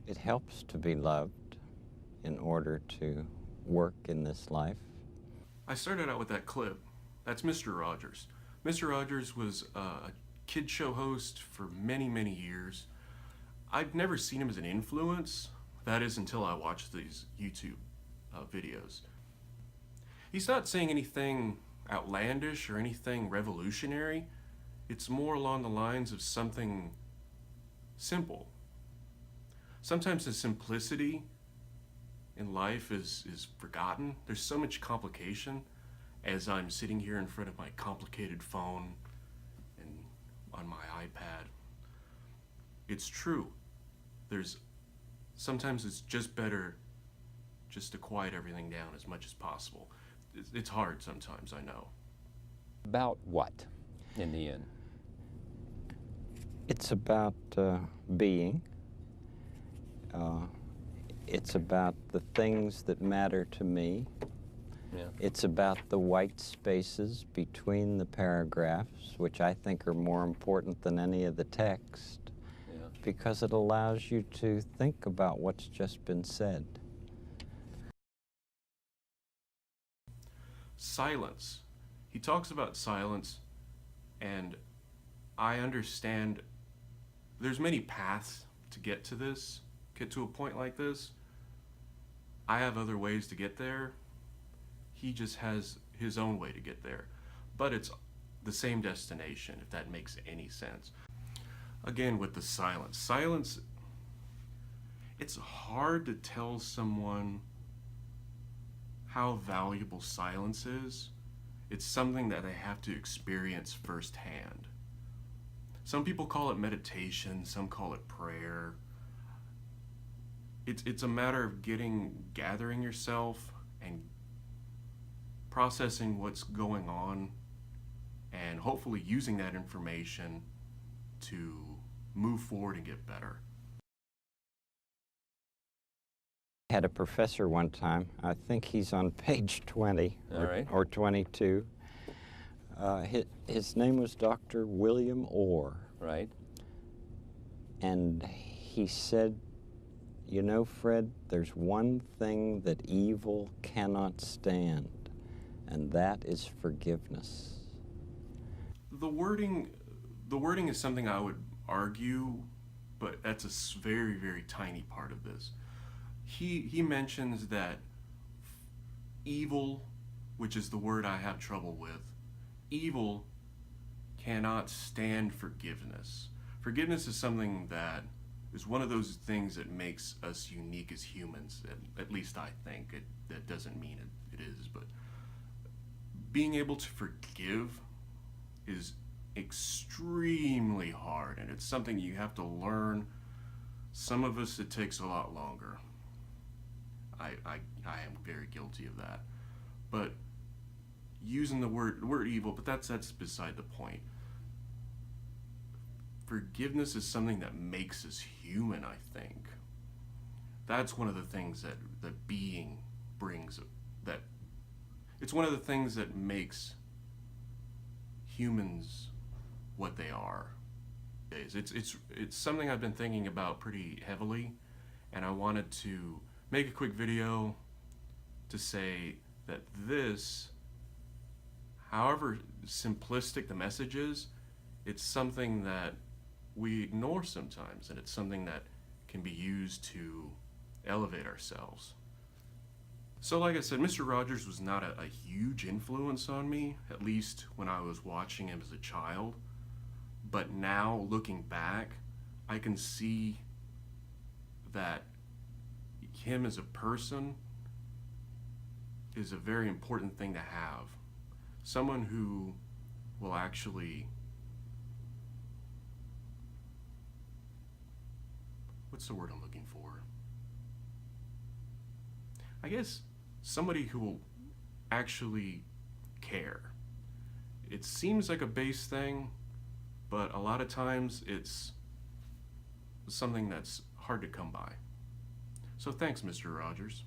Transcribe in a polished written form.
It helps to be loved in order to work in this life. I started out with that clip. That's Mr. Rogers. Mr. Rogers was a kid show host for many, many years. I've never seen him as an influence. That is until I watched these YouTube videos. He's not saying anything outlandish or anything revolutionary. It's more along the lines of something simple. Sometimes the simplicity in life is forgotten. There's so much complication as I'm sitting here in front of my complicated phone and on my iPad. It's true. Sometimes it's just better just to quiet everything down as much as possible. It's hard sometimes, I know. About what, in the end? It's about being. It's about the things that matter to me. Yeah. It's about the white spaces between the paragraphs, which I think are more important than any of the text, because it allows you to think about what's just been said. Silence. He talks about silence, and I understand there's many paths to get to a point like this. I have other ways to get there. He just has his own way to get there. But it's the same destination, if that makes any sense. Again, with the silence. Silence, it's hard to tell someone how valuable silence is. It's something that they have to experience firsthand. Some people call it meditation, some call it prayer. It's a matter of gathering yourself and processing what's going on and hopefully using that information to move forward and get better. I had a professor one time, I think he's on page 20 or 22. His name was Dr. William Orr. Right. And he said, you know, Fred, there's one thing that evil cannot stand, and that is forgiveness. The wording is something I would argue, but that's a very, very tiny part of this. He mentions that evil, which is the word I have trouble with, evil cannot stand forgiveness. Forgiveness is something that is one of those things that makes us unique as humans, at least I think. That doesn't mean it is, but being able to forgive is extremely hard, and it's something you have to learn. Some of us, it takes a lot longer. I am very guilty of that. But using the word evil, but that's beside the point. Forgiveness is something that makes us human, I think. That's one of the things that being brings, that it's one of the things that makes humans what they are. It's something I've been thinking about pretty heavily, and I wanted to make a quick video to say that this, however simplistic the message is, it's something that we ignore sometimes, and it's something that can be used to elevate ourselves. So like I said, Mr. Rogers was not a huge influence on me, at least when I was watching him as a child. But now, looking back, I can see that him as a person is a very important thing to have. Someone who will actually, what's the word I'm looking for? I guess somebody who will actually care. It seems like a base thing, but a lot of times it's something that's hard to come by. So thanks, Mr. Rogers.